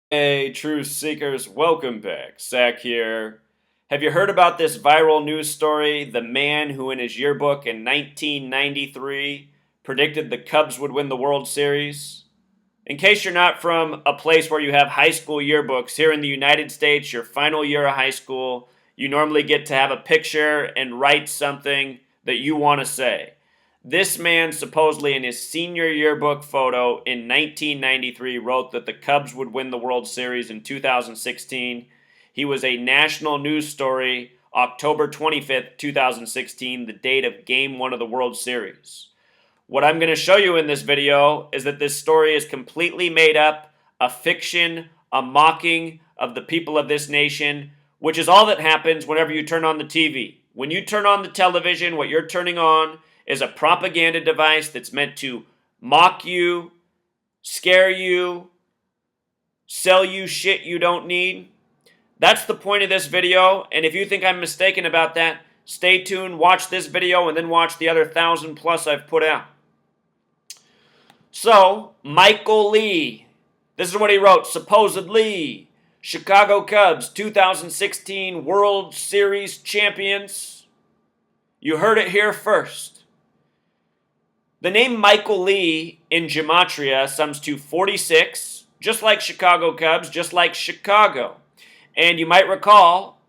Hey, truth seekers, welcome back. Zach here. Have you heard about this viral news story? The man who, in his yearbook in 1993, predicted the Cubs would win the World Series? In case you're not from a place where you have high school yearbooks, here in the United States, your final year of high school, you normally get to have a picture and write something that you want to say. This man supposedly in his senior yearbook photo in 1993 wrote that the Cubs would win the World Series in 2016. He was a national news story October 25th, 2016, the date of Game 1 of the World Series. What I'm going to show you in this video is that this story is completely made up, a fiction, a mocking of the people of this nation, which is all that happens whenever you turn on the TV. When you turn on the television, what you're turning on is a propaganda device that's meant to mock you, scare you, sell you shit you don't need. That's the point of this video, and if you think I'm mistaken about that, stay tuned, watch this video, and then watch the other 1,000 plus I've put out. So, Michael Lee, this is what he wrote, supposedly, Chicago Cubs 2016 World Series champions. You heard it here first. The name Michael Lee in gematria sums to 46, just like Chicago Cubs, just like Chicago. And you might recall,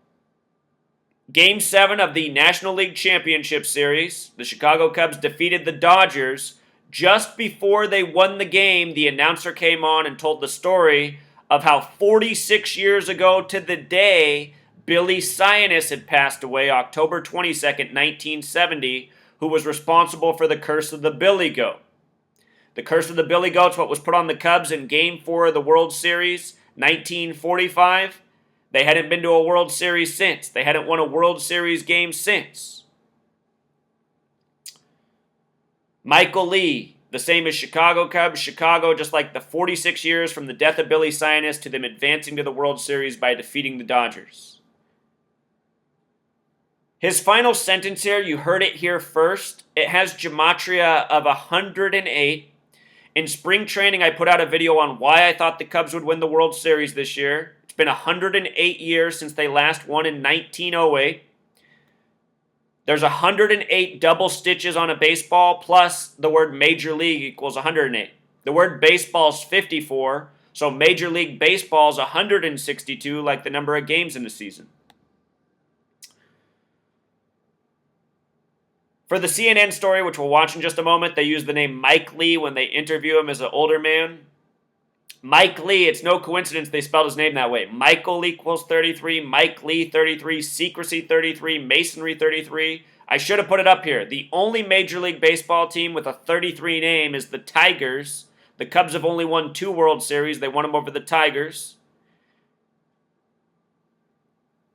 Game 7 of the National League Championship Series, the Chicago Cubs defeated the Dodgers. Just before they won the game, the announcer came on and told the story of how 46 years ago to the day, Billy Sionis had passed away October 22nd, 1970, who was responsible for the curse of the Billy Goat. The curse of the Billy Goat's what was put on the Cubs in Game 4 of the World Series, 1945. They hadn't been to a World Series since. They hadn't won a World Series game since. Michael Lee, the same as Chicago Cubs. Chicago, just like the 46 years from the death of Billy Sionis to them advancing to the World Series by defeating the Dodgers. His final sentence here, you heard it here first. It has gematria of 108. In spring training, I put out a video on why I thought the Cubs would win the World Series this year. It's been 108 years since they last won in 1908. There's 108 double stitches on a baseball, plus the word Major League equals 108. The word baseball is 54, so Major League Baseball is 162, like the number of games in the season. For the CNN story, which we'll watch in just a moment, they use the name Mike Lee when they interview him as an older man. Mike Lee, it's no coincidence they spelled his name that way. Michael equals 33, Mike Lee 33, secrecy 33, masonry 33. I should have put it up here. The only Major League Baseball team with a 33 name is the Tigers. The Cubs have only won 2 World Series. They won them over the Tigers.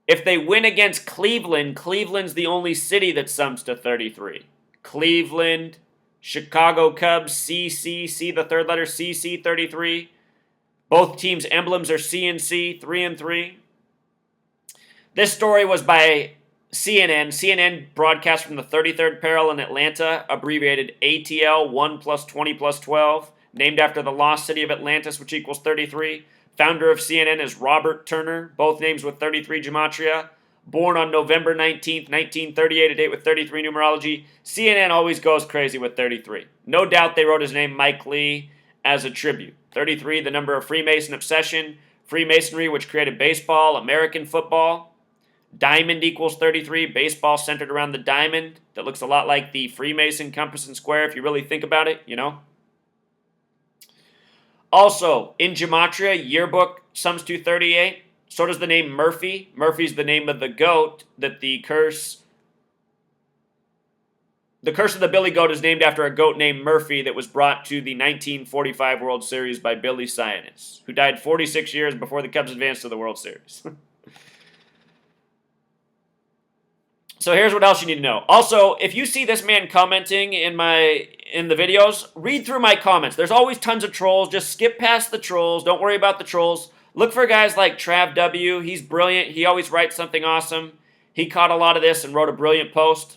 If they win against Cleveland, Cleveland's the only city that sums to 33. Cleveland, Chicago Cubs, CC, see the third letter, CC 33. Both teams' emblems are C and C, 3 and 3. This story was by CNN. CNN broadcast from the 33rd parallel in Atlanta, abbreviated ATL 1 plus 20 plus 12, named after the lost city of Atlantis, which equals 33. Founder of CNN is Robert Turner, both names with 33 gematria. Born on November 19th, 1938, a date with 33 numerology. CNN always goes crazy with 33. No doubt they wrote his name Mike Lee as a tribute. 33, the number of Freemason obsession. Freemasonry, which created baseball, American football. Diamond equals 33, baseball centered around the diamond. That looks a lot like the Freemason compass and square if you really think about it, you know. Also, in gematria, yearbook sums to 38. So does the name Murphy. Murphy's the name of the goat that the curse of the Billy Goat is named after a goat named Murphy that was brought to the 1945 World Series by Billy Sionis, who died 46 years before the Cubs advanced to the World Series. So here's what else you need to know. Also, if you see this man commenting in the videos, read through my comments. There's always tons of trolls. Just skip past the trolls. Don't worry about the trolls. Look for guys like Trav W. He's brilliant. He always writes something awesome. He caught a lot of this and wrote a brilliant post.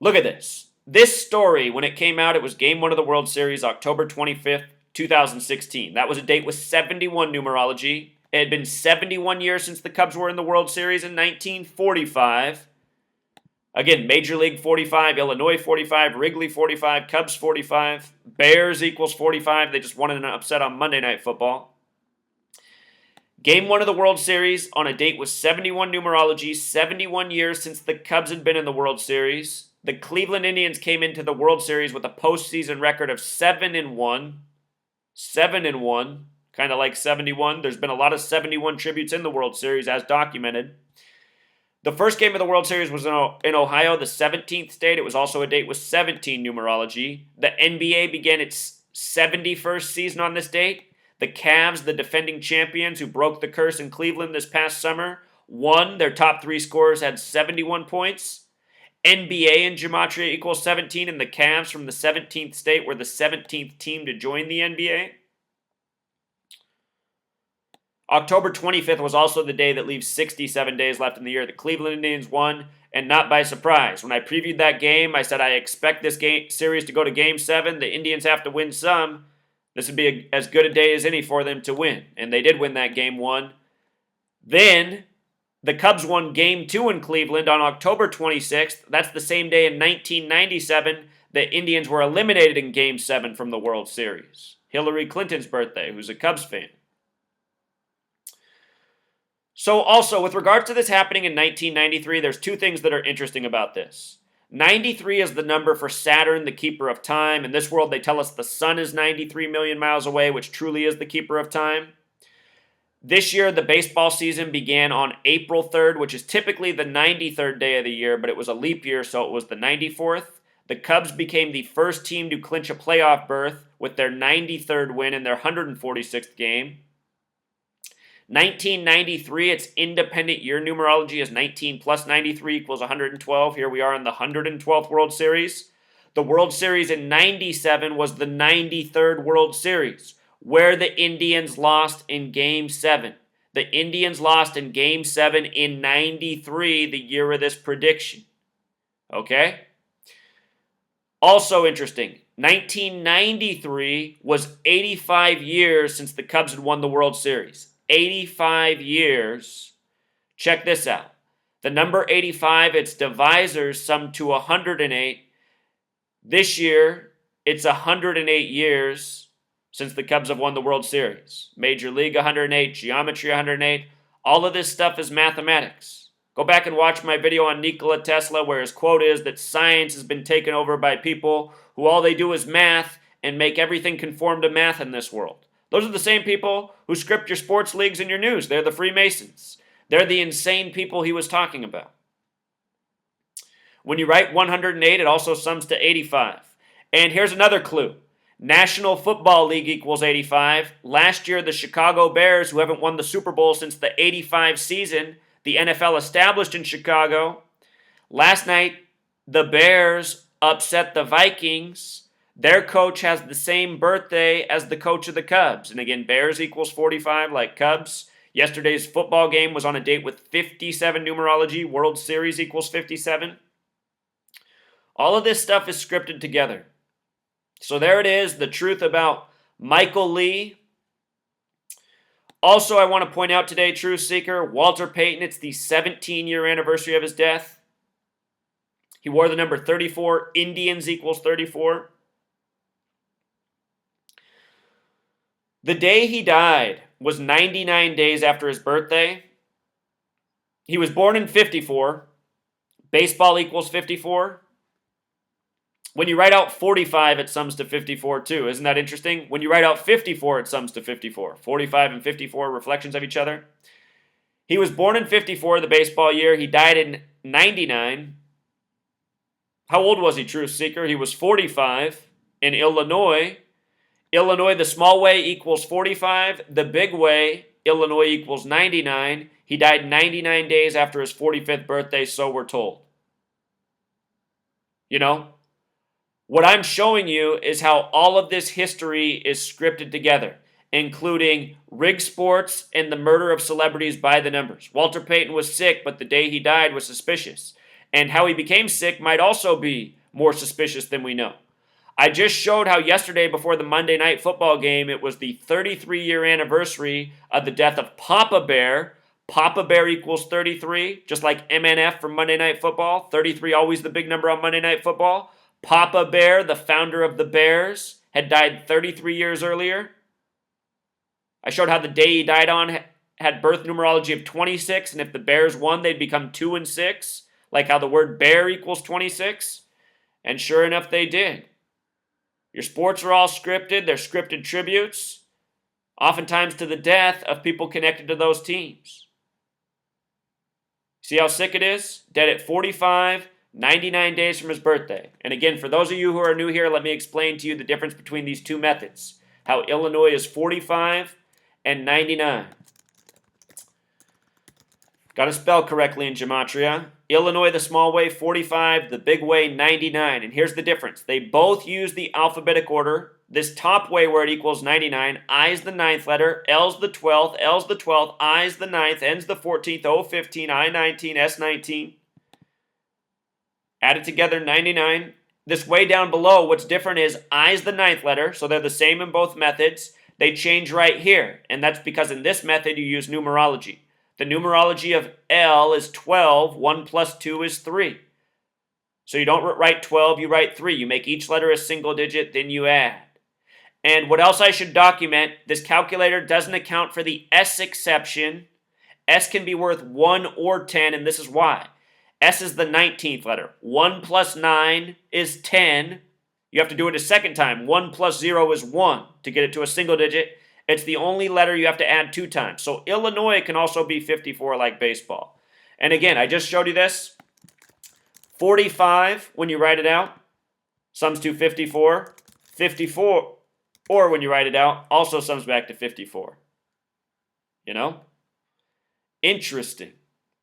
Look at this. This story, when it came out, it was Game 1 of the World Series, October 25th, 2016. That was a date with 71 numerology. It had been 71 years since the Cubs were in the World Series in 1945. Again, Major League 45, Illinois 45, Wrigley 45, Cubs 45, Bears equals 45. They just won in an upset on Monday Night Football. Game 1 of the World Series on a date with 71 numerology, 71 years since the Cubs had been in the World Series. The Cleveland Indians came into the World Series with a postseason record of 7-1. 7-1, kind of like 71. There's been a lot of 71 tributes in the World Series as documented. The first game of the World Series was in Ohio, the 17th state. It was also a date with 17 numerology. The NBA began its 71st season on this date. The Cavs, the defending champions who broke the curse in Cleveland this past summer, won. Their top 3 scorers had 71 points. NBA in Gematria equals 17, and the Cavs from the 17th state were the 17th team to join the NBA. October 25th was also the day that leaves 67 days left in the year. The Cleveland Indians won, and not by surprise. When I previewed that game, I said I expect this series to go to Game 7. The Indians have to win some. This would be as good a day as any for them to win. And they did win that Game 1. Then, the Cubs won Game 2 in Cleveland on October 26th. That's the same day in 1997 the Indians were eliminated in Game 7 from the World Series. Hillary Clinton's birthday, who's a Cubs fan. So also, with regards to this happening in 1993, there's 2 things that are interesting about this. 93 is the number for Saturn, the keeper of time. In this world, they tell us the sun is 93 million miles away, which truly is the keeper of time. This year, the baseball season began on April 3rd, which is typically the 93rd day of the year, but it was a leap year, so it was the 94th. The Cubs became the first team to clinch a playoff berth with their 93rd win in their 146th game. 1993, its independent year numerology is 19 plus 93 equals 112. Here we are in the 112th World Series. The World Series in 97 was the 93rd World Series, where the Indians lost in Game 7. The Indians lost in Game 7 in 93, the year of this prediction. Okay? Also interesting, 1993 was 85 years since the Cubs had won the World Series. 85 years. Check this out. The number 85, its divisors sum to 108. This year, it's 108 years since the Cubs have won the World Series. Major League 108, Geometry 108. All of this stuff is mathematics. Go back and watch my video on Nikola Tesla where his quote is that science has been taken over by people who all they do is math and make everything conform to math in this world. Those are the same people who script your sports leagues and your news. They're the Freemasons. They're the insane people he was talking about. When you write 108, it also sums to 85. And here's another clue. National Football League equals 85. Last year, the Chicago Bears, who haven't won the Super Bowl since the 85 season, the NFL established in Chicago. Last night, the Bears upset the Vikings. Their coach has the same birthday as the coach of the Cubs. And again, Bears equals 45 like Cubs. Yesterday's football game was on a date with 57 numerology. World Series equals 57. All of this stuff is scripted together. So there it is, the truth about Michael Lee. Also, I want to point out today, Truth Seeker, Walter Payton, it's the 17-year anniversary of his death. He wore the number 34. Indians equals 34. The day he died was 99 days after his birthday. He was born in 54. Baseball equals 54. When you write out 45, it sums to 54 too. Isn't that interesting? When you write out 54, it sums to 54. 45 and 54 reflections of each other. He was born in 54, the baseball year. He died in 99. How old was he, Truth Seeker? He was 45 in Illinois. Illinois, the small way equals 45. The big way, Illinois equals 99. He died 99 days after his 45th birthday, so we're told. You know, what I'm showing you is how all of this history is scripted together, including rig sports and the murder of celebrities by the numbers. Walter Payton was sick, but the day he died was suspicious. And how he became sick might also be more suspicious than we know. I just showed how yesterday before the Monday Night Football game, it was the 33-year anniversary of the death of Papa Bear. Papa Bear equals 33, just like MNF from Monday Night Football. 33 always the big number on Monday Night Football. Papa Bear, the founder of the Bears, had died 33 years earlier. I showed how the day he died on had birth numerology of 26, and if the Bears won, they'd become 2 and 6, like how the word bear equals 26. And sure enough, they did. Your sports are all scripted. They're scripted tributes, oftentimes to the death of people connected to those teams. See how sick it is? Dead at 45, 99 days from his birthday. And again, for those of you who are new here, let me explain to you the difference between these two methods. How Illinois is 45 and 99. Got to spell correctly in gematria. Illinois, the small way, 45. The big way, 99. And here's the difference. They both use the alphabetic order. This top way where it equals 99, I's the 9th letter, L's the 12th, L's the 12th, I's the 9th, N's the 14th, O 15, I 19, S 19. Add it together, 99. This way down below, what's different is I's the 9th letter, so they're the same in both methods. They change right here, and that's because in this method you use numerology. The numerology of L is 12. 1 plus 2 is 3. So you don't write 12, you write 3. You make each letter a single digit, then you add. And what else I should document, this calculator doesn't account for the S exception. S can be worth 1 or 10, and this is why. S is the 19th letter. 1 plus 9 is 10. You have to do it a second time. 1 plus 0 is 1 to get it to a single digit. It's the only letter you have to add 2 times. So Illinois can also be 54 like baseball. And again, I just showed you this. 45, when you write it out, sums to 54. 54, or when you write it out, also sums back to 54. You know? Interesting.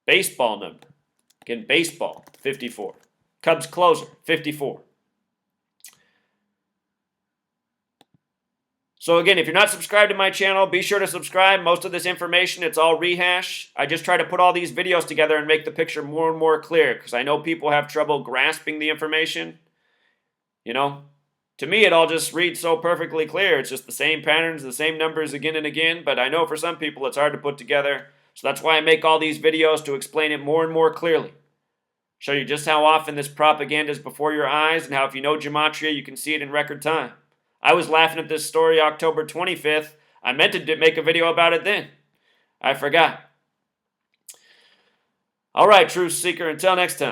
Baseball number. Again, baseball, 54. Cubs closer, 54. So again, if you're not subscribed to my channel, be sure to subscribe. Most of this information, it's all rehash. I just try to put all these videos together and make the picture more and more clear because I know people have trouble grasping the information. You know, to me, it all just reads so perfectly clear. It's just the same patterns, the same numbers again and again. But I know for some people, it's hard to put together. So that's why I make all these videos to explain it more and more clearly. Show you just how often this propaganda is before your eyes and how if you know gematria, you can see it in record time. I was laughing at this story October 25th. I meant to make a video about it then. I forgot. All right, Truth Seeker, until next time.